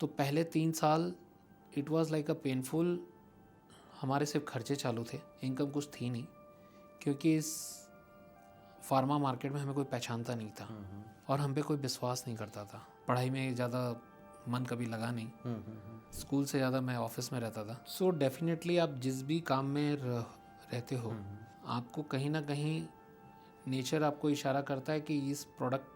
तो पहले 3 साल it was like a painful. हमारे सिर्फ खर्चे चालू थे, इनकम कुछ थी नहीं, क्योंकि इस फार्मा मार्केट में हमें कोई पहचानता नहीं था और हम पे कोई विश्वास नहीं करता था। पढ़ाई में ज़्यादा मन कभी लगा नहीं, स्कूल से ज़्यादा मैं ऑफिस में रहता था। सो डेफिनेटली आप जिस भी काम में रहते हो, आपको कहीं ना कहीं नेचर आपको इशारा करता है कि इस प्रोडक्ट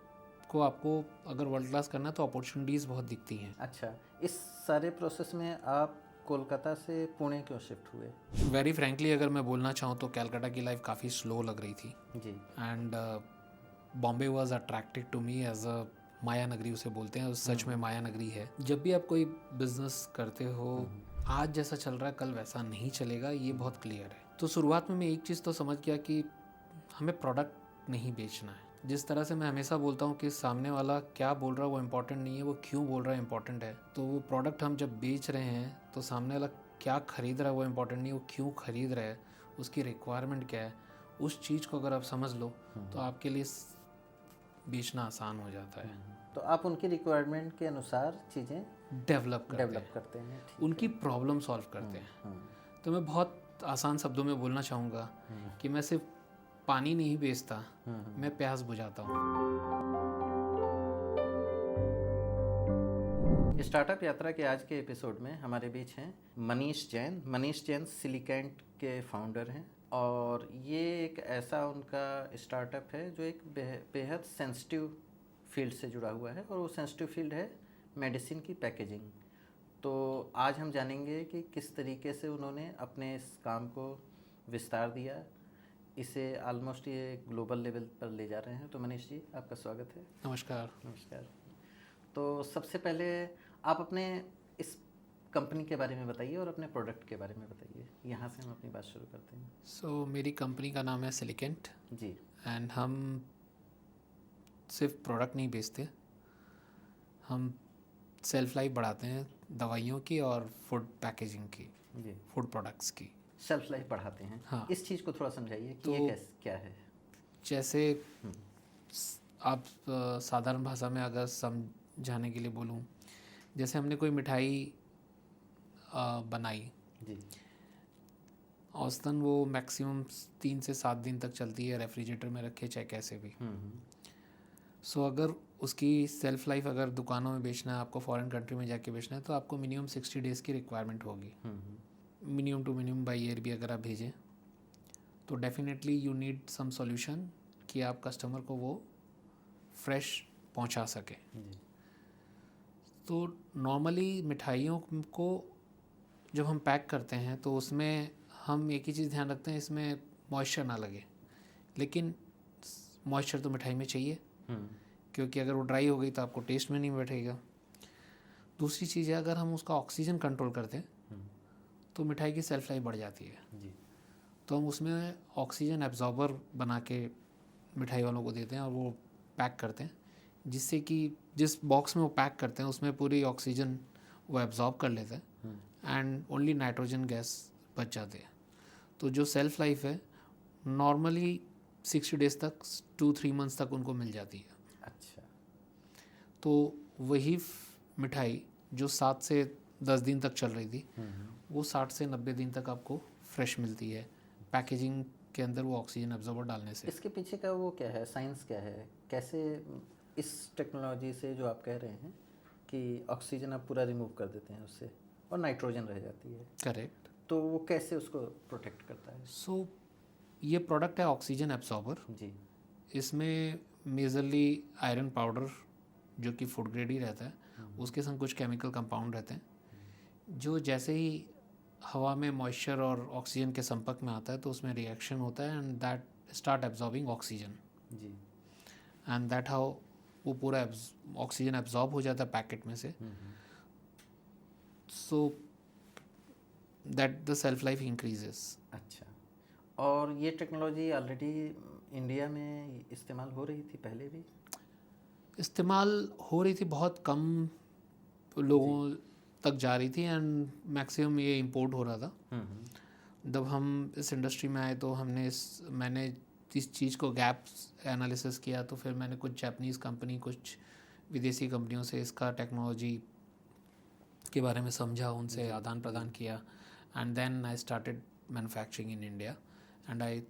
को आपको अगर वर्ल्ड क्लास करना है तो अपॉर्चुनिटीज़ बहुत दिखती हैं। अच्छा, इस सारे प्रोसेस में आप कोलकाता से पुणे क्यों शिफ्ट हुए? वेरी फ्रैंकली अगर मैं बोलना चाहूँ तो कलकत्ता की लाइफ काफ़ी स्लो लग रही थी जी। And Bombay was attracted to me as a Maya Nagari उसे बोलते हैं, सच में माया नगरी है। जब भी आप कोई बिजनेस करते हो, आज जैसा चल रहा है कल वैसा नहीं चलेगा, ये बहुत क्लियर है। तो शुरुआत में मैं एक चीज़ तो समझ गया कि हमें प्रोडक्ट नहीं बेचना है। जिस तरह से मैं हमेशा बोलता हूँ कि सामने वाला क्या बोल रहा है वो इम्पोर्टेंट नहीं है, वो क्यों बोल रहा है इम्पोर्टेंट है। तो वो प्रोडक्ट हम जब बेच रहे हैं तो सामने वाला क्या खरीद रहा है वो इम्पोर्टेंट नहीं, वो क्यों खरीद रहा है, उसकी रिक्वायरमेंट क्या है, उस चीज़ को अगर आप समझ लो तो आपके लिए बेचना आसान हो जाता है। तो आप उनकी रिक्वायरमेंट के अनुसार चीज़ें डेवलप करते हैं, ठीक उनकी है। प्रॉब्लम सॉल्व करते हैं। तो मैं बहुत आसान शब्दों में बोलना चाहूँगा कि मैं सिर्फ पानी नहीं बेचता, मैं प्यास बुझाता हूँ। स्टार्टअप यात्रा के आज के एपिसोड में हमारे बीच हैं मनीष जैन। मनीष जैन सिलिकेंट के फाउंडर हैं और ये एक ऐसा उनका स्टार्टअप है जो एक बेहद सेंसिटिव फील्ड से जुड़ा हुआ है और वो सेंसिटिव फील्ड है मेडिसिन की पैकेजिंग। तो आज हम जानेंगे कि किस तरीके से उन्होंने अपने इस काम को विस्तार दिया, इसे ऑलमोस्ट ये ग्लोबल लेवल पर ले जा रहे हैं। तो मनीष जी, आपका स्वागत है। नमस्कार। नमस्कार। तो सबसे पहले आप अपने इस कंपनी के बारे में बताइए और अपने प्रोडक्ट के बारे में बताइए। यहाँ से हम अपनी बात शुरू करते हैं। सो मेरी कंपनी का नाम है सिलिकेंट जी। एंड हम सिर्फ प्रोडक्ट नहीं बेचते, हम सेल्फ लाइफ बढ़ाते हैं दवाइयों की और फूड पैकेजिंग की, जी। फूड प्रोडक्ट्स की। सेल्फ लाइफ बढ़ाते हैं। हाँ। इस चीज़ को थोड़ा समझाइए कि तो ये क्या है। जैसे आप साधारण भाषा में अगर समझाने के लिए बोलूँ, जैसे हमने कोई मिठाई बनाई, जी। औसतन वो मैक्सिमम 3 से 7 दिन तक चलती है, रेफ्रिजरेटर में रखे चाहे कैसे भी। सो अगर उसकी सेल्फ लाइफ अगर दुकानों में बेचना है, आपको फॉरेन कंट्री में जाके बेचना है, तो आपको मिनिमम 60 डेज़ की रिक्वायरमेंट होगी। Minimum two minimum by year भी अगर आप भेजें तो definitely you need some solution कि आप कस्टमर को वो फ्रेश पहुंचा सकें। तो नॉर्मली मिठाइयों को जब हम पैक करते हैं तो उसमें हम एक ही चीज़ ध्यान रखते हैं, इसमें मॉइस्चर ना लगे। लेकिन मॉइस्चर तो मिठाई में चाहिए, क्योंकि अगर वो ड्राई हो गई तो आपको टेस्ट में नहीं बैठेगा। दूसरी चीज़ है, अगर हम उसका ऑक्सीजन कंट्रोल करते हैं तो मिठाई की सेल्फ लाइफ बढ़ जाती है। जी। तो हम उसमें ऑक्सीजन एब्जॉर्बर बना के मिठाई वालों को देते हैं और वो पैक करते हैं, जिससे कि जिस बॉक्स में वो पैक करते हैं उसमें पूरी ऑक्सीजन वो एब्जॉर्ब कर लेते हैं एंड ओनली नाइट्रोजन गैस बच जाते हैं। तो जो सेल्फ लाइफ है नॉर्मली 60 डेज़ तक, 2-3 मंथ्स तक उनको मिल जाती है। अच्छा। तो वही मिठाई जो 7 से 10 दिन तक चल रही थी, वो 60 से 90 दिन तक आपको फ्रेश मिलती है, पैकेजिंग के अंदर वो ऑक्सीजन एब्जॉर्बर डालने से। इसके पीछे का वो क्या है, साइंस क्या है, कैसे इस टेक्नोलॉजी से जो आप कह रहे हैं कि ऑक्सीजन आप पूरा रिमूव कर देते हैं उससे और नाइट्रोजन रह जाती है, करेक्ट, तो वो कैसे उसको प्रोटेक्ट करता है? सो ये प्रोडक्ट है ऑक्सीजन एब्जॉर्बर। जी। इसमें मेजरली आयरन पाउडर जो कि फूड ग्रेड ही रहता है, उसके संग कुछ केमिकल कंपाउंड रहते हैं जो जैसे ही हवा में मॉइस्चर और ऑक्सीजन के संपर्क में आता है तो उसमें रिएक्शन होता है and that start absorbing oxygen. जी। एंड दैट हाउ वो पूरा ऑक्सीजन एब्जॉर्ब हो जाता है पैकेट में से। So that the self life increases. अच्छा, और ये टेक्नोलॉजी ऑलरेडी इंडिया में इस्तेमाल हो रही थी पहले भी? इस्तेमाल हो रही थी, बहुत कम लोगों तक जा रही थी एंड मैक्सिमम ये इंपोर्ट हो रहा था। जब हम इस इंडस्ट्री में आए तो मैंने इस चीज़ को गैप एनालिसिस किया, तो फिर मैंने कुछ जापानीज़ कंपनी, कुछ विदेशी कंपनियों से इसका टेक्नोलॉजी के बारे में समझा, उनसे आदान प्रदान किया, and then I started manufacturing in India and I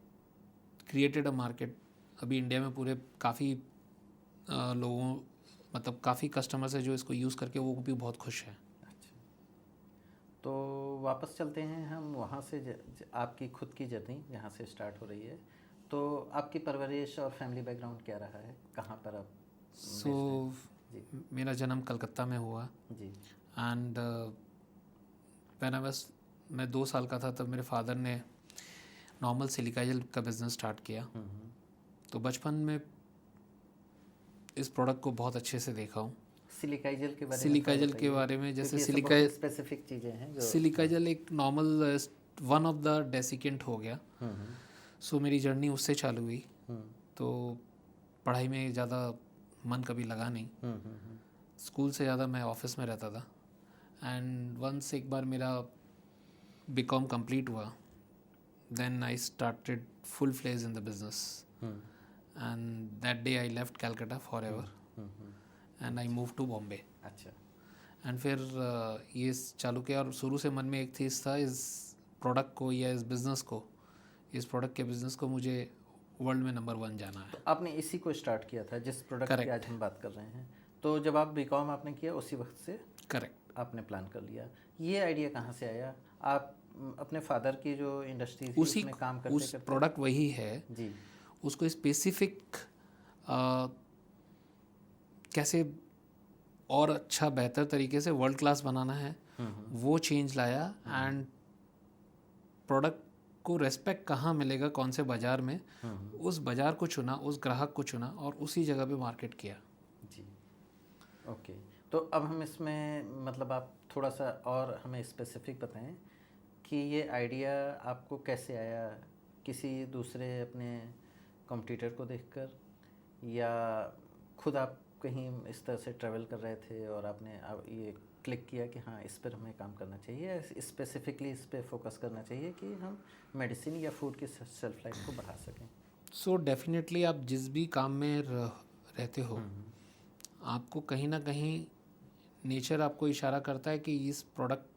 created a market. अभी इंडिया में पूरे काफ़ी लोगों मतलब काफ़ी कस्टमर्स है जो इसको यूज़ करके वो भी बहुत खुश हैं। अच्छा, तो वापस चलते हैं हम वहाँ से आपकी खुद की जर्नी जहाँ से स्टार्ट हो रही है। तो आपकी परवरिश और फैमिली बैकग्राउंड क्या रहा है, कहाँ पर आप? मेरा जन्म कलकत्ता में हुआ जी। एंड मैं 2 साल का था तब मेरे फादर ने नॉर्मल सिलिका जेल का बिज़नेस स्टार्ट किया। तो बचपन में इस प्रोडक्ट को बहुत अच्छे से देखा हूँ। सिलिका जेल के बारे में सिलिका जेल के बारे में जैसे स्पेसिफिक चीज़ें हैं जो सिलिका जेल एक normal one of the desiccant हो गया। सो मेरी जर्नी उससे चालू हुई। तो पढ़ाई में ज़्यादा मन कभी लगा नहीं। स्कूल से ज़्यादा मैं ऑफिस में रहता था। एंड वंस एक बार मेरा बीकॉम कंप्लीट हुआ, then I started full fledge in the business and that day I left Calcutta forever and I move to Bombay. अच्छा। एंड फिर ये चालू किया और शुरू से मन में एक चीज़ था, इस प्रोडक्ट को या इस प्रोडक्ट के बिज़नेस को मुझे वर्ल्ड में नंबर 1 जाना है। तो आपने इसी को स्टार्ट किया था जिस प्रोडक्ट की आज हम बात कर रहे हैं। तो जब आप बीकॉम आपने किया उसी वक्त से करेक्ट आपने प्लान कर लिया। ये आइडिया कहाँ से आया? आप अपने फादर की जो इंडस्ट्री थी उसी उसमें काम करते उस प्रोडक्ट वही है जी, उसको स्पेसिफिक कैसे और अच्छा बेहतर तरीके से वर्ल्ड क्लास बनाना है, वो चेंज लाया। एंड प्रोडक्ट को रेस्पेक्ट कहाँ मिलेगा, कौन से बाज़ार में, उस बाज़ार को चुना, उस ग्राहक को चुना और उसी जगह पे मार्केट किया। जी, ओके। तो अब हम इसमें मतलब आप थोड़ा सा और हमें स्पेसिफिक बताएं कि ये आइडिया आपको कैसे आया? किसी दूसरे अपने कॉम्पिटिटर को देखकर या खुद आप कहीं इस तरह से ट्रैवल कर रहे थे और आपने ये क्लिक किया कि हाँ इस पर हमें काम करना चाहिए, स्पेसिफिकली इस पर फोकस करना चाहिए कि हम मेडिसिन या फूड की शेल्फ लाइफ को बढ़ा सकें? सो डेफिनेटली आप जिस भी काम में रहते हो, आपको कहीं ना कहीं नेचर आपको इशारा करता है कि इस प्रोडक्ट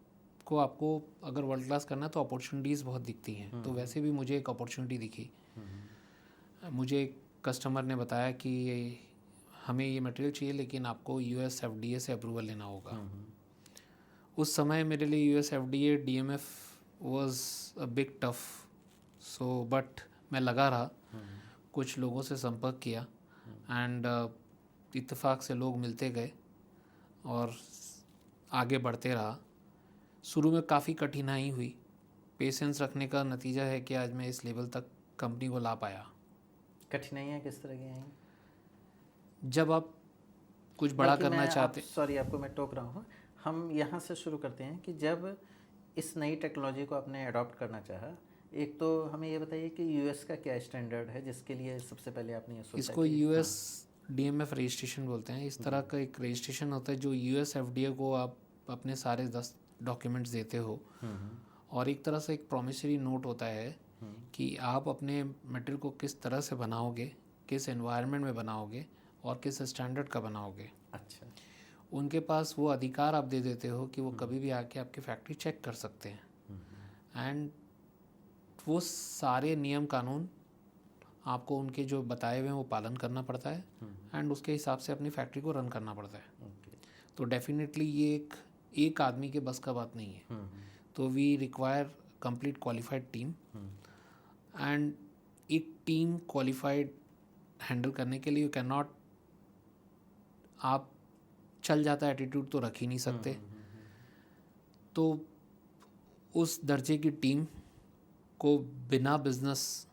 को आपको अगर वर्ल्ड क्लास करना है तो अपॉर्चुनिटीज़ बहुत दिखती हैं। तो वैसे भी मुझे एक अपॉर्चुनिटी दिखी। मुझे एक कस्टमर ने बताया कि हमें ये मटेरियल चाहिए लेकिन आपको US FDA से अप्रूवल लेना होगा। उस समय मेरे लिए US FDA DMF was a big tough. So but मैं लगा रहा, कुछ लोगों से संपर्क किया एंड इत्तेफाक से लोग मिलते गए और आगे बढ़ते रहा। शुरू में काफ़ी कठिनाई हुई, पेशेंस रखने का नतीजा है कि आज मैं इस लेवल तक कंपनी को ला पाया। कठिनाइयाँ किस तरह की आई? जब आप कुछ बड़ा करना चाहते, सॉरी आपको मैं टोक रहा हूँ, हम यहाँ से शुरू करते हैं कि जब इस नई टेक्नोलॉजी को आपने अडॉप्ट करना चाहा, एक तो हमें ये बताइए कि US का क्या स्टैंडर्ड है जिसके लिए सबसे पहले आपने ये सोचा? इसको US DMF रजिस्ट्रेशन बोलते हैं। इस तरह का एक रजिस्ट्रेशन होता है जो US FDA को आप अपने सारे 10 डॉक्यूमेंट्स देते हो और एक तरह से एक प्रॉमिसरी नोट होता है कि आप अपने मटेरियल को किस तरह से बनाओगे, किस एनवायरनमेंट में बनाओगे और किस स्टैंडर्ड का बनाओगे। अच्छा। उनके पास वो अधिकार आप दे देते हो कि वो कभी भी आके आपकी फैक्ट्री चेक कर सकते हैं एंड वो सारे नियम कानून आपको उनके जो बताए हुए हैं वो पालन करना पड़ता है एंड उसके हिसाब से अपनी फैक्ट्री को रन करना पड़ता है। तो डेफिनेटली ये एक आदमी के बस का बात नहीं है। तो we require complete qualified team and एक टीम क्वालिफाइड हैंडल करने के लिए यू कैन नॉट, आप चल जाता एटीट्यूड तो रख ही नहीं सकते। तो उस दर्जे की टीम को बिना बिजनेस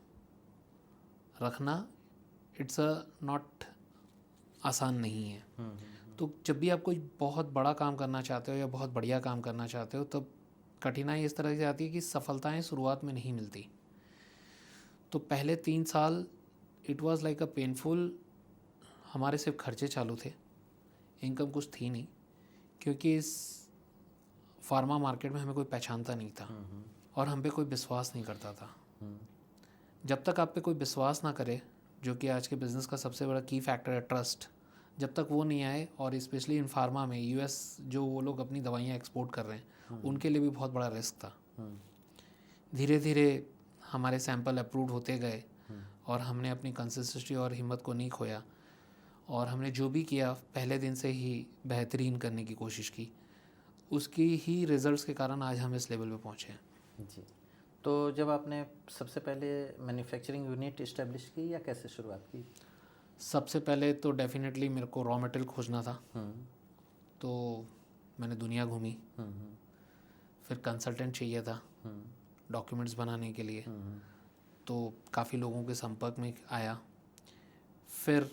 रखना इट्स अ नॉट आसान नहीं है। तो जब भी आप कोई बहुत बड़ा काम करना चाहते हो या बहुत बढ़िया काम करना चाहते हो तब कठिनाई इस तरह से आती है कि सफलताएं शुरुआत में नहीं मिलती। तो पहले 3 साल it was like a painful. हमारे सिर्फ खर्चे चालू थे, इनकम कुछ थी नहीं, क्योंकि इस फार्मा मार्केट में हमें कोई पहचानता नहीं था और हम पे कोई विश्वास नहीं करता था। जब तक आप पे कोई विश्वास ना करे, जो कि आज के बिज़नेस का सबसे बड़ा की फैक्टर है, ट्रस्ट, जब तक वो नहीं आए, और स्पेशली इन फार्मा में यूएस जो वो लोग अपनी दवाइयाँ एक्सपोर्ट कर रहे हैं उनके लिए भी बहुत बड़ा रिस्क था। धीरे धीरे हमारे सैंपल अप्रूव होते गए और हमने अपनी कंसिस्टेंसी और हिम्मत को नहीं खोया, और हमने जो भी किया पहले दिन से ही बेहतरीन करने की कोशिश की। उसकी ही रिजल्ट्स के कारण आज हम इस लेवल पे पहुँचे हैं। जी। तो जब आपने सबसे पहले मैन्युफैक्चरिंग यूनिट इस्टेब्लिश की या कैसे शुरुआत की? सबसे पहले तो डेफिनेटली मेरे को रॉ मटेरियल खोजना था, तो मैंने दुनिया घूमी। फिर कंसल्टेंट चाहिए था डॉक्यूमेंट्स बनाने के लिए, तो काफ़ी लोगों के संपर्क में आया। फिर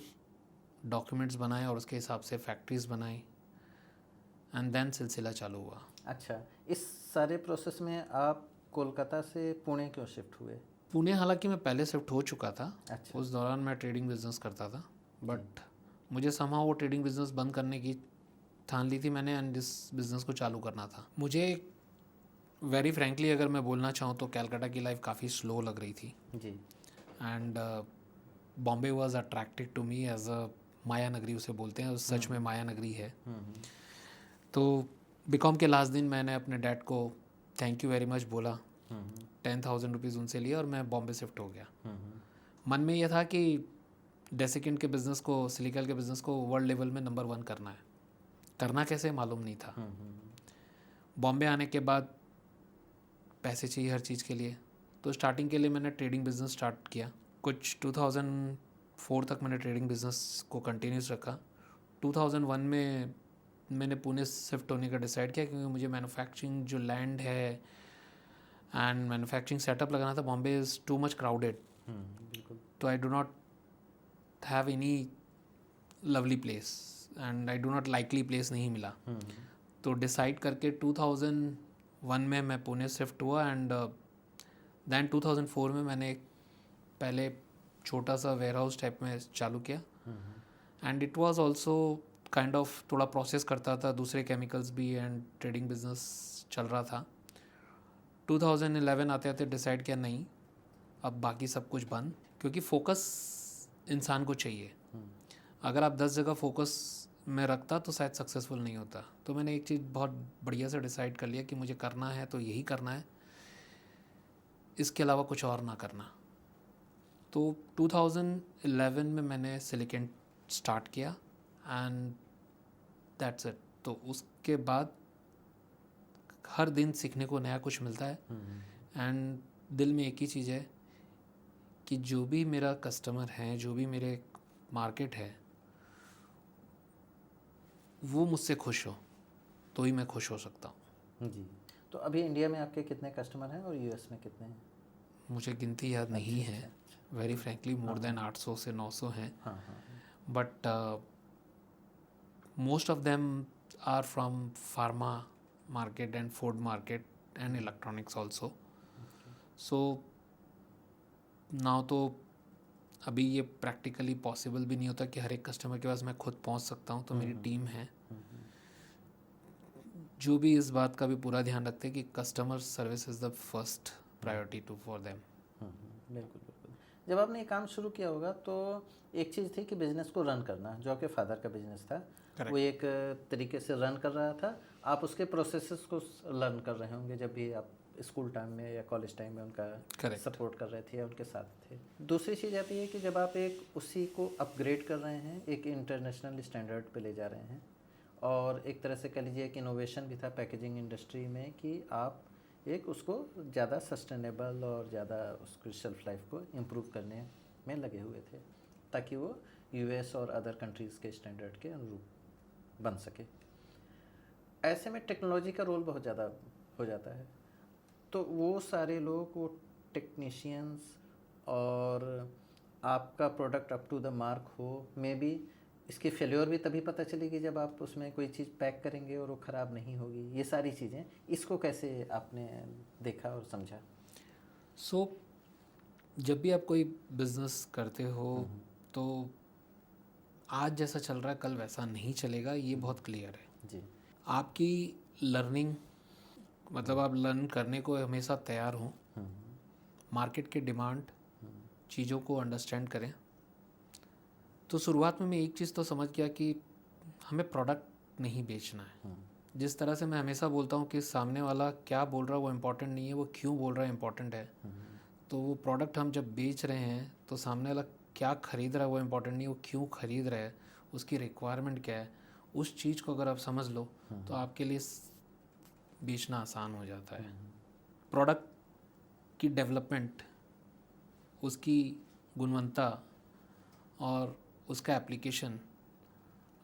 डॉक्यूमेंट्स बनाए और उसके हिसाब से फैक्ट्रीज़ बनाई, एंड देन सिलसिला चालू हुआ। अच्छा, इस सारे प्रोसेस में आप कोलकाता से पुणे क्यों शिफ्ट हुए? पुणे हालांकि मैं पहले शिफ्ट हो चुका था। अच्छा। उस दौरान मैं ट्रेडिंग बिजनेस करता था, बट मुझे somehow वो ट्रेडिंग बिजनेस बंद करने की ठान ली थी मैंने, एंड इस बिज़नेस को चालू करना था मुझे। वेरी फ्रैंकली अगर मैं बोलना चाहूँ तो कलकत्ता की लाइफ काफ़ी स्लो लग रही थी जी। And Bombay was attracted to me as a Maya Nagari उसे बोलते हैं, सच में माया नगरी है। तो बीकॉम के लास्ट दिन मैंने अपने डैड को थैंक यू वेरी मच बोला, 10,000 रुपीज़ उनसे लिए और मैं बॉम्बे शिफ्ट हो गया। मन में यह था कि डेसिकेंट के बिज़नेस को, सिलिकल के बिज़नेस को वर्ल्ड लेवल में नंबर 1 करना है। करना कैसे मालूम नहीं था। बॉम्बे आने के बाद पैसे चाहिए हर चीज़ के लिए, तो स्टार्टिंग के लिए मैंने ट्रेडिंग बिज़नेस स्टार्ट किया। कुछ 2004 तक मैंने ट्रेडिंग बिज़नेस को कंटिन्यूस रखा। 2001 में मैंने पुणे शिफ्ट होने का डिसाइड किया, क्योंकि मुझे मैन्युफैक्चरिंग जो लैंड है एंड मैन्युफैक्चरिंग सेटअप लगाना था, Bombay is too much crowded. बिल्कुल। तो I do not have any lovely place and I do not likely place नहीं मिला। तो डिसाइड करके 2001 में मैं पुणे शिफ्ट हुआ, एंड दैन 2004 में मैंने एक पहले छोटा सा वेयर हाउस टाइप में चालू किया, and it was also kind of थोड़ा प्रोसेस करता था, दूसरे केमिकल्स भी, एंड ट्रेडिंग बिजनेस चल रहा था। 2011 आते आते डिसाइड किया नहीं, अब बाकी सब कुछ बंद, क्योंकि फोकस इंसान को चाहिए। अगर आप 10 जगह फोकस में रखता तो शायद सक्सेसफुल नहीं होता। तो मैंने एक चीज़ बहुत बढ़िया से डिसाइड कर लिया कि मुझे करना है तो यही करना है, इसके अलावा कुछ और ना करना। तो 2011 में मैंने सिलिकॉन स्टार्ट किया, एंड दैट्स इट। तो उसके बाद हर दिन सीखने को नया कुछ मिलता है, एंड दिल में एक ही चीज़ है कि जो भी मेरा कस्टमर है, जो भी मेरे मार्केट है, वो मुझसे खुश हो तो ही मैं खुश हो सकता हूँ। जी। तो अभी इंडिया में आपके कितने कस्टमर हैं और यूएस में कितने हैं? मुझे गिनती याद नहीं है, वेरी फ्रैंकली मोर देन 800 से 900 हैं, but most of them are from pharma market and food market and electronics also. So now तो अभी ये प्रैक्टिकली पॉसिबल भी नहीं होता कि हर एक कस्टमर के पास मैं खुद पहुंच सकता हूं, तो मेरी टीम है जो भी इस बात का भी पूरा ध्यान रखते हैं कि customer service is the first priority to for them. बिल्कुल बिल्कुल। जब आपने ये काम शुरू किया होगा तो एक चीज़ थी कि बिज़नेस को रन करना, जो आपके फादर का बिज़नेस था। Correct. वो एक तरीके से रन कर रहा था, आप उसके प्रोसेसेस को लर्न कर रहे होंगे जब भी आप स्कूल टाइम में या कॉलेज टाइम में उनका Correct. सपोर्ट कर रहे थे या उनके साथ थे। दूसरी चीज़ आती है कि जब आप एक उसी को अपग्रेड कर रहे हैं, एक इंटरनेशनल स्टैंडर्ड पे ले जा रहे हैं, और एक तरह से कह लीजिए एक इनोवेशन भी था पैकेजिंग इंडस्ट्री में कि आप एक उसको ज़्यादा सस्टेनेबल और ज़्यादा उसको शेल्फ लाइफ को इम्प्रूव करने में लगे हुए थे, ताकि वो यूएस और अदर कंट्रीज़ के स्टैंडर्ड के अनुरूप बन सके। ऐसे में टेक्नोलॉजी का रोल बहुत ज़्यादा हो जाता है। तो वो सारे लोग, वो टेक्नीशियंस, और आपका product up to the mark हो, मे बी इसकी फेल्योर भी तभी पता चलेगी जब आप उसमें कोई चीज़ पैक करेंगे और वो ख़राब नहीं होगी। ये सारी चीज़ें, इसको कैसे आपने देखा और समझा? सो जब भी आप कोई बिजनेस करते हो तो आज जैसा चल रहा है कल वैसा नहीं चलेगा, ये बहुत क्लियर है जी। आपकी लर्निंग, मतलब आप लर्न करने को हमेशा तैयार हों, मार्केट के डिमांड, चीज़ों को अंडरस्टैंड करें, तो शुरुआत में मैं एक चीज़ तो समझ गया कि हमें प्रोडक्ट नहीं बेचना है। जिस तरह से मैं हमेशा बोलता हूँ कि सामने वाला क्या बोल रहा है वो इम्पोर्टेंट नहीं है, वो क्यों बोल रहा है इम्पोर्टेंट है। तो वो प्रोडक्ट हम जब बेच रहे हैं तो सामने वाला क्या ख़रीद रहा है वो इम्पोर्टेंट नहीं, वो क्यों ख़रीद रहा है, उसकी रिक्वायरमेंट क्या है, उस चीज़ को अगर आप समझ लो तो आपके लिए बेचना आसान हो जाता है। प्रोडक्ट की डेवलपमेंट, उसकी गुणवत्ता और उसका एप्लीकेशन,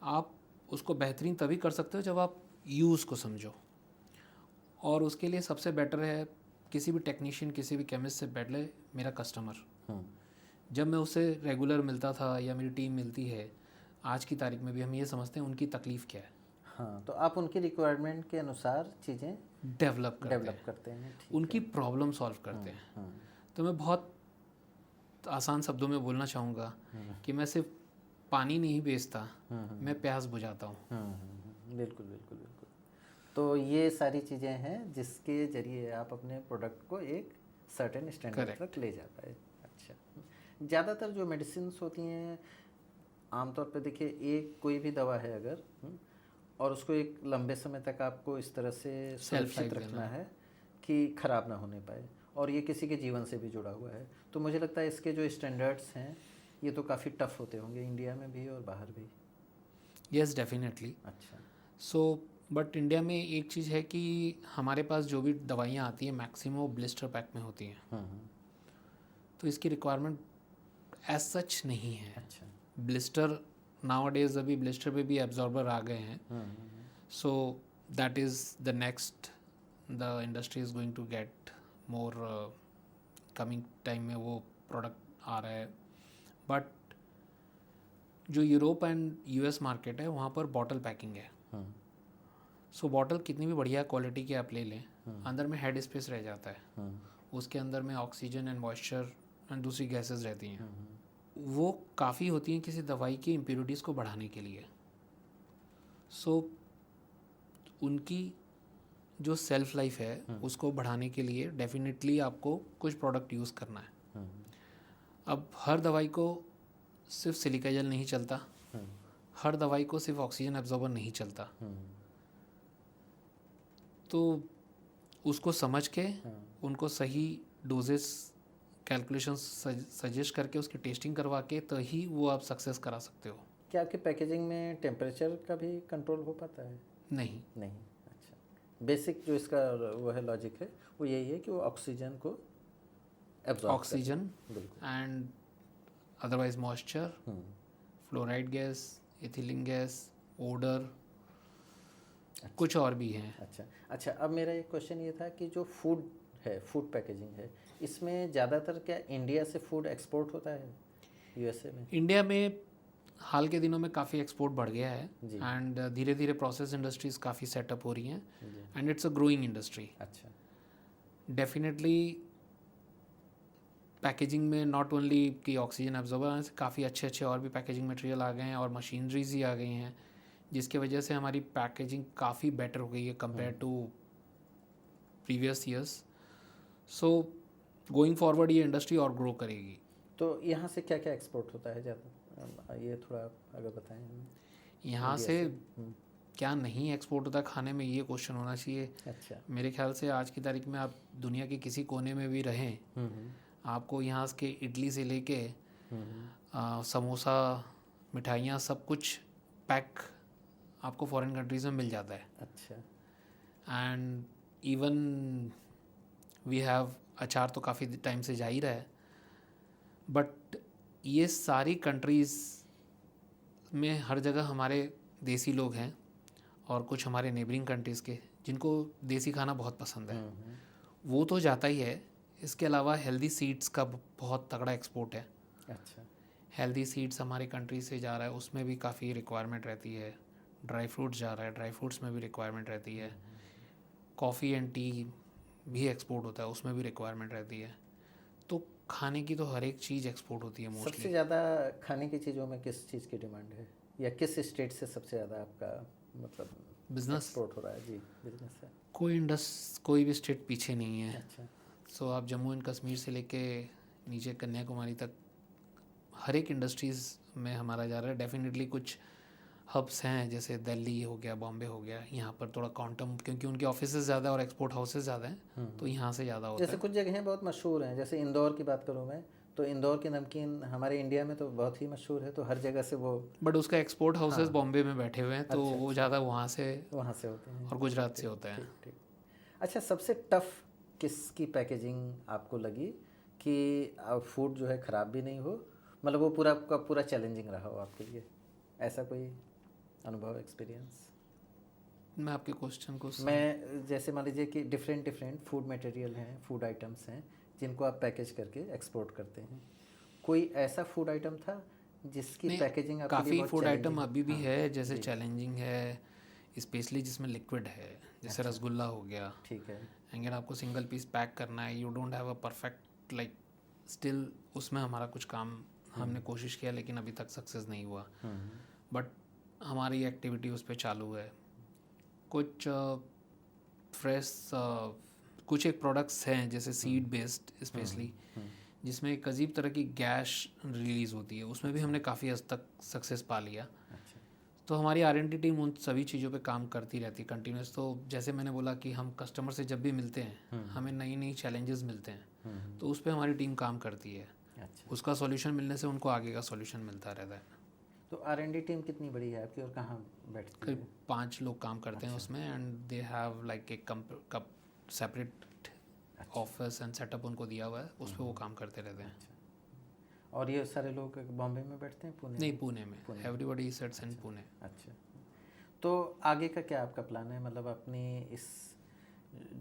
आप उसको बेहतरीन तभी कर सकते हो जब आप यूज़ को समझो। और उसके लिए सबसे बेटर है किसी भी टेक्नीशियन, किसी भी केमिस्ट से बेटर मेरा कस्टमर। जब मैं उससे रेगुलर मिलता था या मेरी टीम मिलती है, आज की तारीख में भी हम ये समझते हैं उनकी तकलीफ़ क्या है। हाँ, तो आप उनकी रिक्वायरमेंट के अनुसार चीज़ें डेवलप करते हैं, ठीक उनकी है। प्रॉब्लम सॉल्व करते हैं। तो मैं बहुत आसान शब्दों में बोलना चाहूँगा कि मैं सिर्फ पानी नहीं बेचता, मैं प्यास बुझाता हूँ। बिल्कुल बिल्कुल बिल्कुल। तो ये सारी चीज़ें हैं जिसके ज़रिए आप अपने प्रोडक्ट को एक सर्टेन स्टैंडर्ड तक ले जा पाए। अच्छा, ज़्यादातर जो मेडिसिन होती हैं आमतौर पे देखिए, एक कोई भी दवा है अगर और उसको एक लंबे समय तक आपको इस तरह से सुरक्षित रखना है कि ख़राब ना होने पाए, और ये किसी के जीवन से भी जुड़ा हुआ है, तो मुझे लगता है इसके जो स्टैंडर्ड्स हैं ये तो काफ़ी टफ होते होंगे इंडिया में भी और बाहर भी। Yes, definitely. अच्छा। सो बट इंडिया में एक चीज़ है कि हमारे पास जो भी दवाइयाँ आती हैं मैक्सिमम ब्लिस्टर पैक में होती हैं। तो इसकी रिक्वायरमेंट एज सच नहीं है। अच्छा। ब्लिस्टर नाउअडेज अभी ब्लिस्टर पे भी एब्जॉर्बर आ गए हैं। So that is the next, the industry is going to get more, coming time में वो प्रोडक्ट आ रहा है। बट जो यूरोप एंड यूएस मार्केट है वहाँ पर बॉटल पैकिंग है। सो बॉटल कितनी भी बढ़िया क्वालिटी की आप ले लें, अंदर में हेड स्पेस रह जाता है। उसके अंदर में ऑक्सीजन एंड मॉइस्चर एंड दूसरी गैसेस रहती हैं। वो काफ़ी होती हैं किसी दवाई की इम्प्योरिटीज़ को बढ़ाने के लिए। सो उनकी जो सेल्फ लाइफ है उसको बढ़ाने के लिए डेफिनेटली आपको कुछ प्रोडक्ट यूज़ करना है। अब हर दवाई को सिर्फ सिलिका जेल नहीं चलता, हर दवाई को सिर्फ ऑक्सीजन एब्जॉर्बर नहीं चलता। तो उसको समझ के उनको सही डोजेस कैलकुलेशन सजेस्ट करके उसकी टेस्टिंग करवा के तो ही वो आप सक्सेस करा सकते हो। क्या आपके पैकेजिंग में टेम्परेचर का भी कंट्रोल हो पाता है? नहीं। अच्छा, बेसिक जो इसका वो है लॉजिक है वो यही है कि वो ऑक्सीजन को absorb oxygen and otherwise moisture, fluoride gas, ethylene gas, odour, कुछ और भी हैं। अच्छा, अब मेरा एक क्वेश्चन ये था कि जो फूड है, फूड पैकेजिंग है, इसमें ज़्यादातर क्या इंडिया से फूड एक्सपोर्ट होता है यूएसए में? इंडिया में हाल के दिनों में काफ़ी एक्सपोर्ट बढ़ गया है एंड धीरे धीरे प्रोसेस इंडस्ट्रीज़ काफ़ी सेटअप हो रही हैं and it's a growing industry. अच्छा, डेफिनेटली पैकेजिंग में नॉट ओनली कि ऑक्सीजन एब्जॉर्बर से काफ़ी अच्छे अच्छे और भी पैकेजिंग मटेरियल आ गए हैं और मशीनरीज ही आ गई हैं, जिसके वजह से हमारी पैकेजिंग काफ़ी बेटर हो गई है compare to previous years. So going forward ये इंडस्ट्री और ग्रो करेगी। तो यहाँ से क्या क्या एक्सपोर्ट होता है ज़्यादा, ये थोड़ा अगर बताएं हमें। यहाँ से क्या नहीं एक्सपोर्ट होता खाने में, ये क्वेश्चन होना चाहिए। अच्छा। मेरे ख्याल से आज की तारीख में आप दुनिया के किसी कोने में भी रहें, आपको यहाँ के इडली से लेके समोसा, मिठाइयाँ, सब कुछ पैक आपको फॉरेन कंट्रीज़ में मिल जाता है। अच्छा। एंड इवन वी हैव अचार तो काफ़ी टाइम से जा ही रहा है, बट ये सारी कंट्रीज़ में हर जगह हमारे देसी लोग हैं और कुछ हमारे नेबरिंग कंट्रीज़ के जिनको देसी खाना बहुत पसंद है, वो तो जाता ही है। इसके अलावा हेल्दी सीड्स का बहुत तगड़ा एक्सपोर्ट है। अच्छा। हेल्दी सीड्स हमारी कंट्री से जा रहा है, उसमें भी काफ़ी रिक्वायरमेंट रहती है। ड्राई फ्रूट्स जा रहा है, ड्राई फ्रूट्स में भी रिक्वायरमेंट रहती है। कॉफ़ी एंड टी भी एक्सपोर्ट होता है, उसमें भी रिक्वायरमेंट रहती है। तो खाने की तो हर एक चीज़ एक्सपोर्ट होती है मोस्टली। सबसे ज़्यादा खाने की चीज़ों में किस चीज़ की डिमांड है, या किस स्टेट से सबसे ज़्यादा आपका मतलब बिजनेस एक्सपोर्ट हो रहा है? जी, बिजनेस है। कोई भी स्टेट पीछे नहीं है। अच्छा। सो आप जम्मू एंड कश्मीर से लेके नीचे कन्याकुमारी तक हर एक इंडस्ट्रीज़ में हमारा जा रहा है। डेफिनेटली कुछ हब्स हैं जैसे दिल्ली हो गया, बॉम्बे हो गया, यहाँ पर थोड़ा क्वांटम, क्योंकि उनके ऑफिसेज ज़्यादा और एक्सपोर्ट हाउसेज ज़्यादा हैं, तो यहाँ से ज़्यादा होता जैसे है। कुछ जगहें बहुत मशहूर हैं, जैसे इंदौर की बात करूँ मैं, तो इंदौर की नमकीन हमारे इंडिया में तो बहुत ही मशहूर है, तो हर जगह से वो बट उसका एक्सपोर्ट हाउसेज हाँ। बॉम्बे में बैठे हुए हैं, तो अच्छा, वो अच्छा। ज़्यादा वहाँ से वहाँ से होते हैं और गुजरात से होता है। ठीक ठीक। अच्छा, सबसे टफ किसकी पैकेजिंग आपको लगी कि फूड जो है ख़राब भी नहीं हो, मतलब वो पूरा का पूरा चैलेंजिंग रहा हो आपके लिए, ऐसा कोई अनुभव, एक्सपीरियंस? मैं आपके क्वेश्चन को मैं जैसे मान लीजिए कि डिफरेंट डिफरेंट फूड मटेरियल हैं, फूड आइटम्स हैं जिनको आप पैकेज करके एक्सपोर्ट करते हैं, कोई ऐसा फूड आइटम था जिसकी नहीं, पैकेजिंग आपके लिए काफ़ी बहुत फूड आइटम चैलेंजिंग? अभी भी हाँ, है जैसे जी। चैलेंजिंग है, स्पेशली जिसमें लिक्विड है, जैसे अच्छा। रसगुल्ला हो गया। ठीक है। अगर आपको सिंगल पीस पैक करना है, you don't have a perfect like, still उसमें हमारा कुछ काम हमने कोशिश किया लेकिन अभी तक सक्सेस नहीं हुआ। बट हमारी एक्टिविटी उस पर चालू है। कुछ फ्रेश कुछ एक प्रोडक्ट्स हैं जैसे सीड बेस्ड स्पेशली, जिसमें एक अजीब तरह की गैस रिलीज़ होती है, उसमें भी हमने काफ़ी हद तक सक्सेस पा लिया। अच्छा। तो हमारी R&D टीम उन सभी चीज़ों पे काम करती रहती है कंटिन्यूस। तो जैसे मैंने बोला कि हम कस्टमर से जब भी मिलते हैं हमें नई नई चैलेंजेस मिलते हैं, तो उस पर हमारी टीम काम करती है। अच्छा। उसका सॉल्यूशन मिलने से उनको आगे का सॉल्यूशन मिलता रहता है। तो R&D टीम कितनी बड़ी है आपकी और कहाँ बैठती है? करीब 5 लोग काम करते हैं उसमें, एंड दे हैव लाइक एक सेपरेट ऑफिस एंड सेटअप उनको दिया हुआ है, उस पर वो काम करते रहते हैं। अच्छा। और ये सारे लोग बॉम्बे में बैठते हैं, पुणे नहीं, में? पुणे में। Everybody sets in Pune. अच्छा। तो आगे का क्या आपका प्लान है, मतलब अपनी इस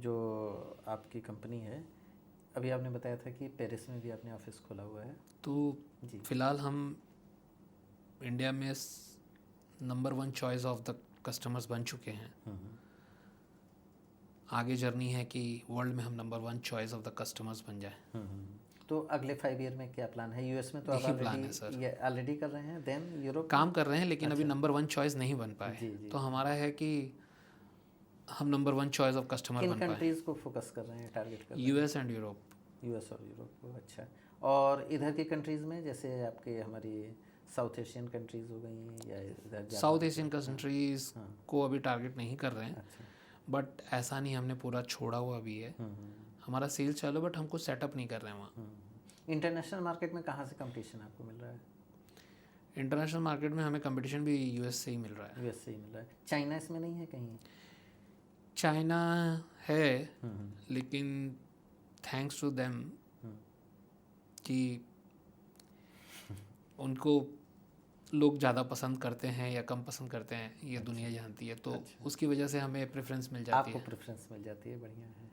जो आपकी कंपनी है, अभी आपने बताया था कि पेरिस में भी आपने ऑफिस खोला हुआ है। तो जी। फिलहाल हम इंडिया में number 1 choice of the customers बन चुके हैं। आगे जर्नी है कि वर्ल्ड में हम number 1 choice of the customers बन जाए। तो अगले 5 ईयर में क्या प्लान है? यूएस में तो आप यही प्लान है सर। ऑलरेडी कर रहे हैं, देन यूरोप काम कर रहे हैं लेकिन अभी अच्छा। नंबर 1 चॉइस नहीं बन पाए। जी, जी। तो हमारा है कि हम नंबर 1 चॉइस ऑफ कस्टमर किन बन पाए। कंट्रीज को फोकस कर रहे हैं, टारगेट कर रहे हैं? US and Europe. यूएस और यूरोप को। अच्छा। और इधर की कंट्रीज़ में जैसे आपके हमारी साउथ एशियन कंट्रीज़ हो गई या इधर साउथ एशियन कंट्रीज़ को अभी टारगेट नहीं कर रहे हैं, अच्छा। बट ऐसा नहीं हमने पूरा छोड़ा हुआ भी है। हमारा सेल्स चालू, बट हम कुछ सेटअप नहीं कर रहे हैं वहाँ। इंटरनेशनल मार्केट में कहाँ से कंपटीशन आपको मिल रहा है? इंटरनेशनल मार्केट में हमें कंपटीशन भी यूएस से ही मिल रहा है। यूएस से ही मिल रहा है? चाइना इसमें नहीं है कहीं? चाइना है, लेकिन थैंक्स टू देम कि उनको लोग ज़्यादा पसंद करते हैं या कम पसंद करते हैं, ये दुनिया जानती है। तो उसकी वजह से हमें प्रेफरेंस मिल जाती आपको है। प्रेफरेंस मिल जाती है, बढ़िया है।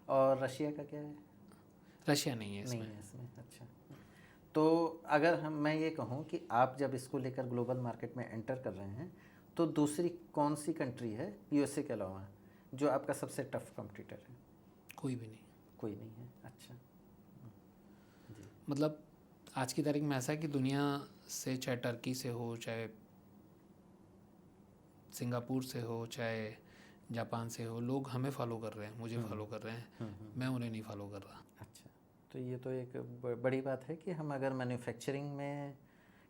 और रशिया का क्या है? रशिया नहीं है इसमें। नहीं है इसमें। अच्छा। तो अगर मैं ये कहूँ कि आप जब इसको लेकर ग्लोबल मार्केट में एंटर कर रहे हैं, तो दूसरी कौन सी कंट्री है यूएसए के अलावा जो आपका सबसे टफ कॉम्पिटिटर है? कोई भी नहीं। कोई नहीं है। अच्छा। जी। मतलब आज की तारीख में ऐसा है कि दुनिया से, चाहे टर्की से हो, चाहे सिंगापुर से हो, चाहे जापान से हो, लोग हमें फॉलो कर रहे हैं, मुझे फॉलो कर रहे हैं, मैं उन्हें नहीं फॉलो कर रहा। अच्छा। तो ये तो एक बड़ी बात है कि हम अगर मैन्युफैक्चरिंग में,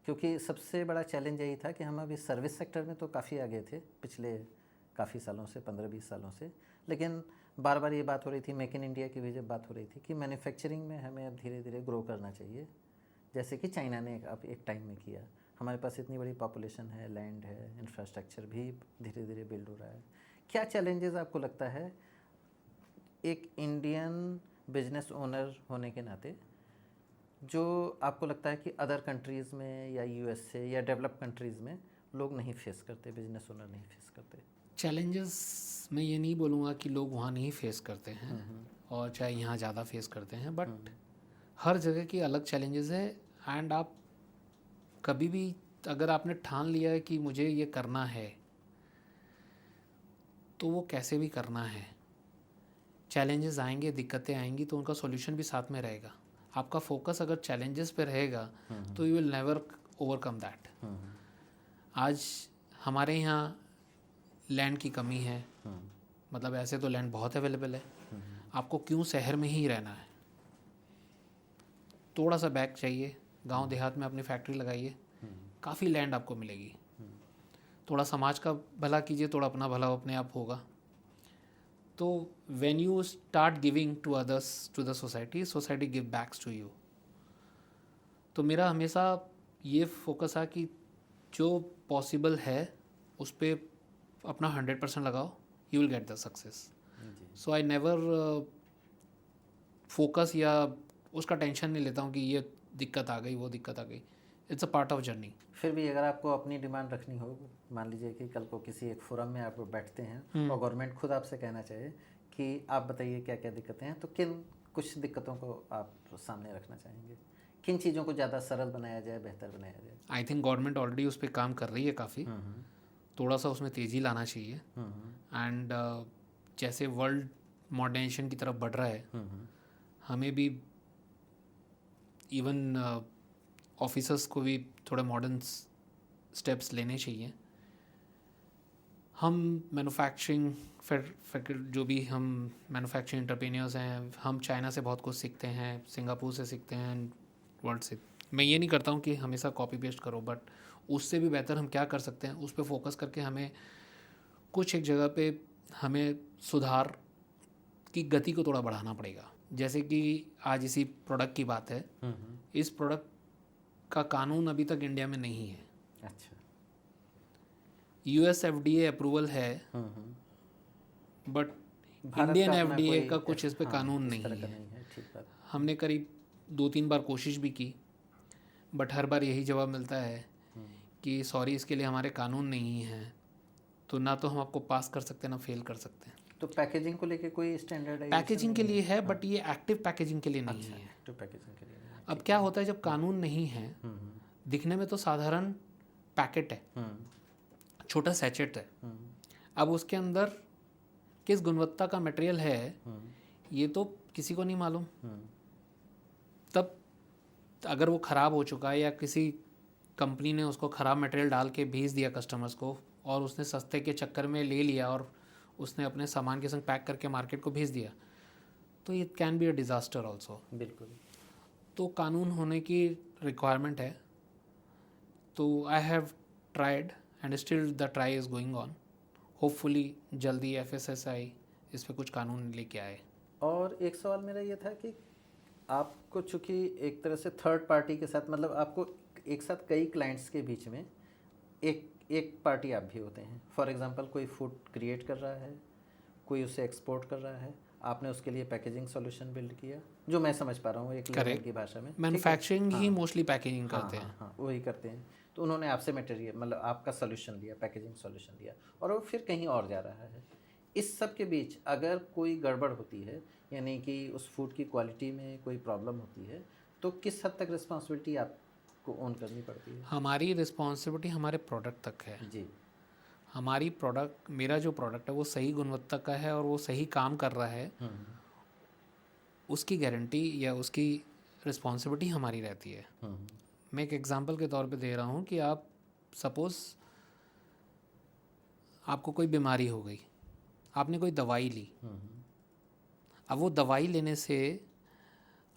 क्योंकि सबसे बड़ा चैलेंज यही था कि हम अभी सर्विस सेक्टर में तो काफ़ी आगे थे पिछले काफ़ी सालों से, 15-20 सालों से, लेकिन बार बार ये बात हो रही थी, मेक इन इंडिया की भी जब बात हो रही थी कि मैन्युफैक्चरिंग में हमें अब धीरे धीरे ग्रो करना चाहिए, जैसे कि चाइना ने अब एक टाइम में किया। हमारे पास इतनी बड़ी पॉपुलेशन है, लैंड है, इंफ्रास्ट्रक्चर भी धीरे धीरे बिल्ड हो रहा है। क्या चैलेंजेस आपको लगता है एक इंडियन बिजनेस ओनर होने के नाते, जो आपको लगता है कि अदर कंट्रीज़ में या यूएस से या डेवलप कंट्रीज़ में लोग नहीं फेस करते, बिजनेस ओनर नहीं फेस करते? चैलेंजेस मैं ये नहीं बोलूँगा कि लोग वहाँ नहीं फेस करते हैं और चाहे यहाँ ज़्यादा फेस करते हैं, बट हर जगह की अलग चैलेंजेस है। एंड आप कभी भी अगर आपने ठान लिया है कि मुझे ये करना है, तो वो कैसे भी करना है। चैलेंजेस आएंगे, दिक्कतें आएंगी, तो उनका सॉल्यूशन भी साथ में रहेगा। आपका फोकस अगर चैलेंजेस पे रहेगा तो you will never overcome that. आज हमारे यहाँ लैंड की कमी है, मतलब ऐसे तो लैंड बहुत अवेलेबल है, आपको क्यों शहर में ही रहना है? थोड़ा सा बैक चाहिए, गांव देहात में अपनी फैक्ट्री लगाइए, काफ़ी लैंड आपको मिलेगी। थोड़ा समाज का भला कीजिए, थोड़ा अपना भला अपने आप होगा। तो when you start giving to others, to the society, society give backs to you. तो मेरा हमेशा ये फोकस है कि जो पॉसिबल है उस पर अपना 100% लगाओ, you will get the success. So I never focus या उसका टेंशन नहीं लेता हूँ कि ये दिक्कत आ गई, वो दिक्कत आ गई। It's a part of journey. फिर भी अगर आपको अपनी डिमांड रखनी हो, मान लीजिए कि कल को किसी एक फोरम में आप बैठते हैं और गवर्नमेंट खुद आपसे कहना चाहे कि आप बताइए क्या क्या दिक्कतें हैं, तो किन कुछ दिक्कतों को आप सामने रखना चाहेंगे? किन चीज़ों को ज़्यादा सरल बनाया जाए, बेहतर बनाया जाए? आई थिंक गवर्नमेंट ऑलरेडी उस पर काम कर रही है काफ़ी, थोड़ा सा उसमें तेज़ी लाना चाहिए। एंड जैसे वर्ल्ड मॉडर्नाइजेशन की तरफ बढ़ रहा है, हमें भी इवन ऑफिसर्स को भी थोड़े मॉडर्न स्टेप्स लेने चाहिए। हम मैन्युफैक्चरिंग जो भी हम मैन्युफैक्चरिंग एंटरप्रेन्योर्स हैं, हम चाइना से बहुत कुछ सीखते हैं, सिंगापुर से सीखते हैं, वर्ल्ड से। मैं ये नहीं करता हूँ कि हमेशा कॉपी पेस्ट करो, बट उससे भी बेहतर हम क्या कर सकते हैं उस पर फोकस करके हमें कुछ एक जगह पे हमें सुधार की गति को थोड़ा बढ़ाना पड़ेगा। जैसे कि आज इसी प्रोडक्ट की बात है, इस प्रोडक्ट का कानून अभी तक इंडिया में नहीं है। अच्छा। यूएस एफडीए अप्रूवल है, बट इंडियन एफडीए का कुछ इस पे कानून नहीं है। ठीक बात। हमने करीब 2-3 बार कोशिश भी की, बट हर बार यही जवाब मिलता है कि सॉरी, इसके लिए हमारे कानून नहीं है। तो ना तो हम आपको पास कर सकते हैं, ना फेल कर सकते हैं। तो पैकेजिंग को लेके कोई स्टैंडर्ड पैकेजिंग के लिए है, बट ये एक्टिव पैकेजिंग के लिए नहीं है। एक्टिव पैकेजिंग के लिए नहीं। अब क्या होता है, जब कानून नहीं है, दिखने में तो साधारण पैकेट है, छोटा सैचेट है, अब उसके अंदर किस गुणवत्ता का मटेरियल है ये तो किसी को नहीं मालूम। तब अगर वो ख़राब हो चुका है या किसी कंपनी ने उसको ख़राब मटेरियल डाल के भेज दिया कस्टमर्स को, और उसने सस्ते के चक्कर में ले लिया और उसने अपने सामान के संग पैक करके मार्केट को भेज दिया, तो it can be a disaster also. बिल्कुल। तो कानून होने की रिक्वायरमेंट है। तो I have tried and still the try is going on. Hopefully जल्दी एफएसएसआई इस पे कुछ कानून लेके आए। और एक सवाल मेरा ये था कि आपको चूँकि एक तरह से थर्ड पार्टी के साथ, मतलब आपको एक साथ कई क्लाइंट्स के बीच में एक पार्टी आप भी होते हैं। फॉर एग्जांपल कोई फूड क्रिएट कर रहा है, कोई उसे एक्सपोर्ट कर रहा है, आपने उसके लिए पैकेजिंग सॉल्यूशन बिल्ड किया, जो मैं समझ पा रहा हूँ एक लेवल की भाषा में। मैन्युफैक्चरिंग ही मोस्टली पैकेजिंग करते हैं। हाँ, वही करते हैं। तो उन्होंने आपसे मटेरियल, मतलब आपका सॉल्यूशन लिया, पैकेजिंग सॉल्यूशन लिया, और वो फिर कहीं और जा रहा है। इस सब के बीच अगर कोई गड़बड़ होती है, यानी कि उस फूड की क्वालिटी में कोई प्रॉब्लम होती है, तो किस हद तक रिस्पॉन्सिबिलिटी आपको ओन करनी पड़ती है? हमारी रिस्पॉन्सिबिलिटी हमारे प्रोडक्ट तक है जी। हमारी प्रोडक्ट, मेरा जो प्रोडक्ट है वो सही गुणवत्ता का है और वो सही काम कर रहा है, उसकी गारंटी या उसकी रिस्पॉन्सिबिलिटी हमारी रहती है। मैं एक एग्जांपल के तौर पे दे रहा हूँ कि आप सपोज़ आपको कोई बीमारी हो गई, आपने कोई दवाई ली, अब वो दवाई लेने से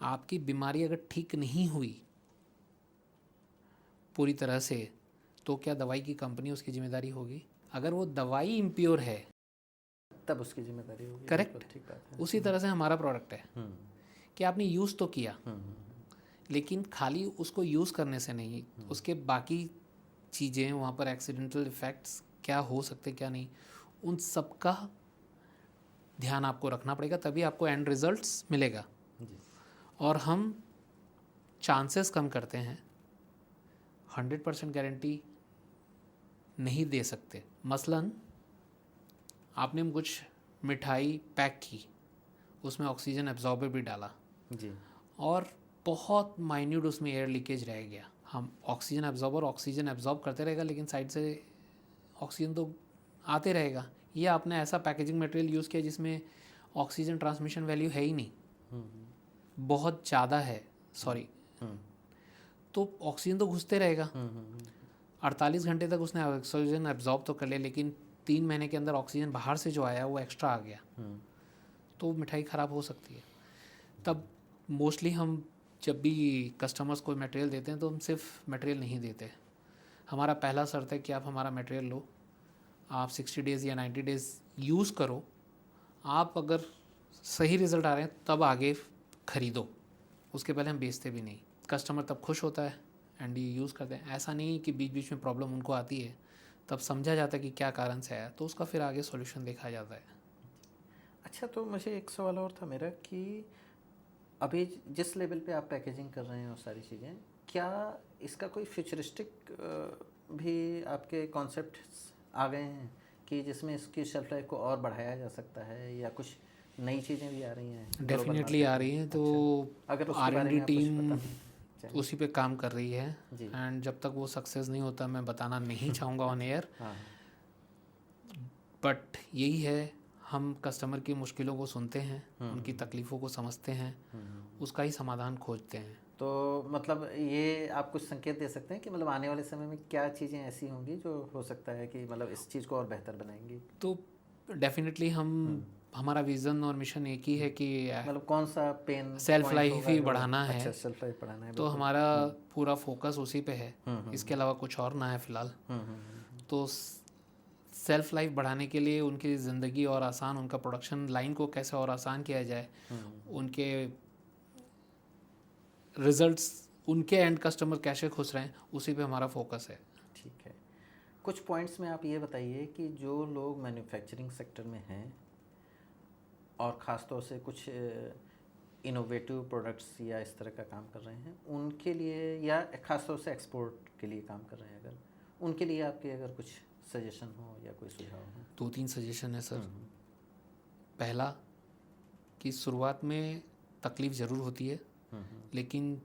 आपकी बीमारी अगर ठीक नहीं हुई पूरी तरह से, तो क्या दवाई की कंपनी उसकी जिम्मेदारी होगी? अगर वो दवाई इम्प्योर है तब उसकी जिम्मेदारी होगी। करेक्ट। ठीक बात है। उसी तरह से हमारा प्रोडक्ट है कि आपने यूज़ तो किया, लेकिन खाली उसको यूज़ करने से नहीं, उसके बाकी चीज़ें वहाँ पर एक्सीडेंटल इफ़ेक्ट्स क्या हो सकते क्या नहीं, उन सब का ध्यान आपको रखना पड़ेगा, तभी आपको एंड रिजल्ट्स मिलेगा। और हम चांसेस कम करते हैं, 100% गारंटी नहीं दे सकते। मसलन आपने कुछ मिठाई पैक की, उसमें ऑक्सीजन एब्जॉर्बर भी डाला जी, और बहुत माइन्यूट उसमें एयर लीकेज रह गया। हम ऑक्सीजन एब्जॉर्ब करते रहेगा, लेकिन साइड से ऑक्सीजन तो आते रहेगा। ये आपने ऐसा पैकेजिंग मटेरियल यूज़ किया जिसमें ऑक्सीजन ट्रांसमिशन वैल्यू है ही नहीं, बहुत ज़्यादा है, सॉरी, तो ऑक्सीजन तो घुसते रहेगा। 48 घंटे तक उसने ऑक्सीजन एब्जॉर्ब तो कर लिया, लेकिन 3 महीने के अंदर ऑक्सीजन बाहर से जो आया वो एक्स्ट्रा आ गया, तो मिठाई ख़राब हो सकती है। तब मोस्टली हम जब भी कस्टमर्स को मटेरियल देते हैं तो हम सिर्फ मटेरियल नहीं देते। हमारा पहला शर्त है कि आप हमारा मटेरियल लो, आप 60 डेज़ या 90 डेज़ यूज़ करो, आप अगर सही रिज़ल्ट आ रहे हैं तब आगे ख़रीदो, उसके पहले हम बेचते भी नहीं। कस्टमर तब खुश होता है एंड ये यूज़ करते हैं। ऐसा नहीं कि बीच बीच में प्रॉब्लम उनको आती है, तब समझा जाता है कि क्या कारण से आया, तो उसका फिर आगे सॉल्यूशन देखा जाता है। अच्छा, तो मुझे एक सवाल और था मेरा कि अभी जिस लेवल पे आप पैकेजिंग कर रहे हैं और सारी चीज़ें, क्या इसका कोई फ्यूचरिस्टिक भी आपके कॉन्सेप्ट्स आ गए हैं कि जिसमें इसकी शेल्फ लाइफ को और बढ़ाया जा सकता है, या कुछ नई चीज़ें भी आ रही हैं? डेफिनेटली आ रही हैं। तो अगर उसके बारे R&D में आप कुछ टीम बताना चाहिए। उसी पे काम कर रही है जी। एंड जब तक वो सक्सेस नहीं होता मैं बताना नहीं चाहूँगा ऑन एयर, हाँ। बट यही है, हम कस्टमर की मुश्किलों को सुनते हैं, उनकी तकलीफ़ों को समझते हैं, उसका ही समाधान खोजते हैं। तो मतलब ये आप कुछ संकेत दे सकते हैं कि मतलब आने वाले समय में क्या चीज़ें ऐसी होंगी जो हो सकता है कि मतलब इस चीज़ को और बेहतर बनाएंगी? तो डेफिनेटली हमारा विज़न और मिशन एक ही है कि मतलब कौन सा पेन सेल्फ लाइफ ही बढ़ाना है। अच्छा, सेल्फ लाइफ बढ़ाना है, तो बिल्कुल। हमारा पूरा फोकस उसी पे है, इसके अलावा कुछ और ना है फ़िलहाल। तो सेल्फ लाइफ बढ़ाने के लिए उनकी ज़िंदगी और आसान, उनका प्रोडक्शन लाइन को कैसे और आसान किया जाए, उनके रिजल्ट्स, उनके एंड कस्टमर कैसे खुश रहें, उसी पे हमारा फोकस है। ठीक है। कुछ पॉइंट्स में आप ये बताइए कि जो लोग मैन्युफैक्चरिंग सेक्टर में हैं और ख़ास तौर से कुछ इनोवेटिव प्रोडक्ट्स या इस तरह का काम कर रहे हैं, उनके लिए, या ख़ास तौर से एक्सपोर्ट के लिए काम कर रहे हैं, अगर उनके लिए आपके अगर कुछ सजेशन हो या कोई सुझाव हो? 2-3 सजेशन है सर। पहला कि शुरुआत में तकलीफ़ ज़रूर होती है, लेकिन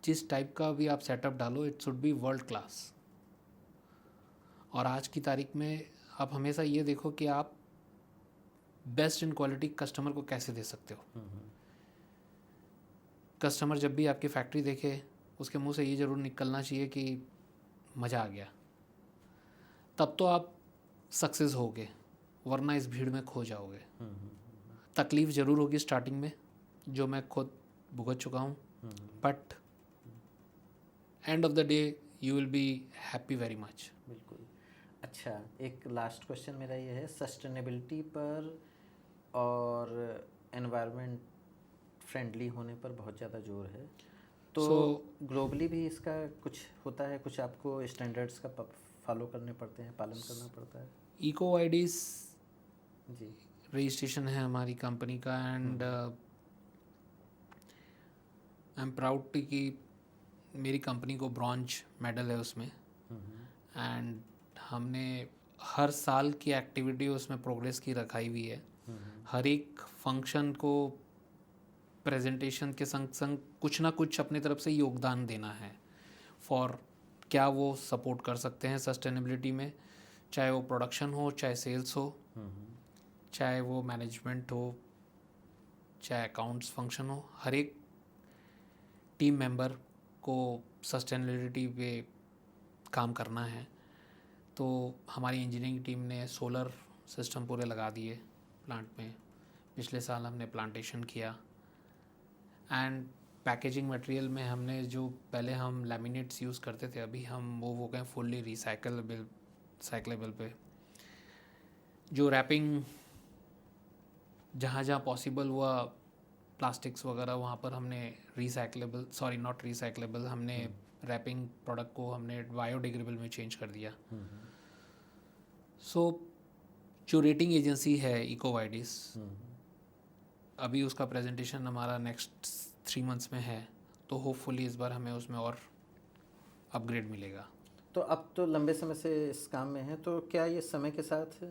जिस टाइप का भी आप सेटअप डालो, it should be world class. और आज की तारीख में आप हमेशा ये देखो कि आप बेस्ट इन क्वालिटी कस्टमर को कैसे दे सकते हो। कस्टमर जब भी आपकी फैक्ट्री देखे, उसके मुंह से ये ज़रूर निकलना चाहिए कि मज़ा आ गया, तब तो आप सक्सेस होगे, वरना इस भीड़ में खो जाओगे। तकलीफ़ ज़रूर होगी स्टार्टिंग में, जो मैं खुद भुगत चुका हूँ, but end of the day you will be happy very much. बिल्कुल। अच्छा, एक लास्ट क्वेश्चन मेरा ये है, सस्टेनेबिलिटी पर और एनवायरनमेंट फ्रेंडली होने पर बहुत ज़्यादा जोर है, तो ग्लोबली भी इसका कुछ होता है, कुछ आपको स्टैंडर्ड्स का फॉलो करने पड़ते हैं, पालन करना पड़ता है? इको आईडीज जी, रजिस्ट्रेशन है हमारी कंपनी का, एंड आई एम प्राउड कि मेरी कंपनी को ब्रॉन्ज मेडल है उसमें। एंड हमने हर साल की एक्टिविटी उसमें प्रोग्रेस की रखाई हुई है। हर एक फंक्शन को प्रेजेंटेशन के संग संग कुछ ना कुछ अपनी तरफ से योगदान देना है, फॉर क्या वो सपोर्ट कर सकते हैं सस्टेनेबिलिटी में, चाहे वो प्रोडक्शन हो, चाहे सेल्स हो, चाहे वो मैनेजमेंट हो, चाहे अकाउंट्स फंक्शन हो। हर एक टीम मेंबर को सस्टेनेबिलिटी पे काम करना है। तो हमारी इंजीनियरिंग टीम ने सोलर सिस्टम पूरे लगा दिए प्लांट में। पिछले साल हमने प्लांटेशन किया। एंड पैकेजिंग मटेरियल में हमने जो पहले हम लैमिनेट्स यूज़ करते थे, अभी हम मूव हो गए फुल्ली रिसाइकलेबल पे। जो रैपिंग जहाँ जहाँ पॉसिबल हुआ, प्लास्टिक्स वगैरह, वहाँ पर हमने नॉट रिसाइकलेबल, हमने रैपिंग प्रोडक्ट को हमने बायोडिग्रेडेबल में चेंज कर दिया। सो जो रेटिंग एजेंसी है इकोवाइडिस, अभी उसका प्रेजेंटेशन हमारा नेक्स्ट 3 मंथ्स में है, तो होपफुली इस बार हमें उसमें और अपग्रेड मिलेगा। तो अब तो लंबे समय से इस काम में है, तो क्या ये समय के साथ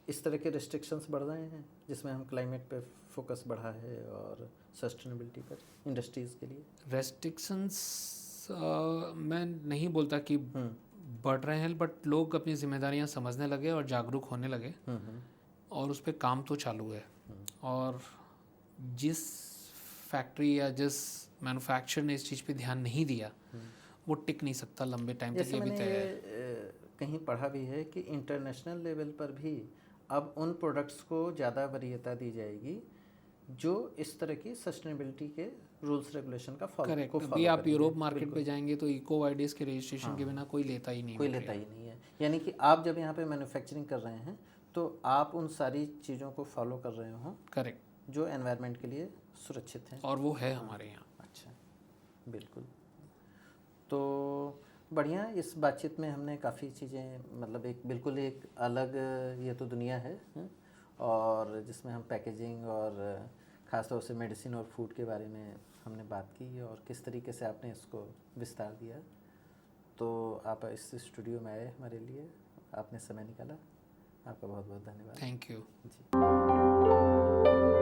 इस तरह के रिस्ट्रिक्शंस बढ़ रहे हैं जिसमें हम क्लाइमेट पे फोकस बढ़ा है और सस्टेनेबिलिटी पर इंडस्ट्रीज़ के लिए? रेस्ट्रिक्शंस मैं नहीं बोलता कि बढ़ रहे हैं, बट लोग अपनी जिम्मेदारियां समझने लगे और जागरूक होने लगे, और उस पर काम तो चालू है। और जिस फैक्ट्री या जिस मैन्युफैक्चरर ने इस चीज़ पे ध्यान नहीं दिया, वो टिक नहीं सकता लंबे टाइम तक। ये भी तय है। कहीं पढ़ा भी है कि इंटरनेशनल लेवल पर भी अब उन प्रोडक्ट्स को ज़्यादा वरीयता दी जाएगी जो इस तरह की सस्टेनेबिलिटी के रूल्स रेगुलेशन का करेक्ट। को अभी फॉलो आप करेंगे। यूरोप मार्केट बिल्कुल। पे जाएंगे तो इको वाइडेस के रजिस्ट्रेशन के बिना कोई लेता ही नहीं कोई material। लेता ही नहीं है। यानी कि आप जब यहाँ पे मैन्युफैक्चरिंग कर रहे हैं तो आप उन सारी चीज़ों को फॉलो कर रहे हो करेक्ट। जो एनवायरनमेंट के लिए सुरक्षित हैं। और वो है हमारे यहाँ। अच्छा, बिल्कुल। तो बढ़िया, इस बातचीत में हमने काफ़ी चीज़ें, मतलब एक बिल्कुल एक अलग ये तो दुनिया है, और जिसमें हम पैकेजिंग और ख़ास तौर से मेडिसिन और फूड के बारे में हमने बात की, और किस तरीके से आपने इसको विस्तार दिया। तो आप इस स्टूडियो में आए हमारे लिए, आपने समय निकाला, आपका बहुत बहुत धन्यवाद। Thank you. जी।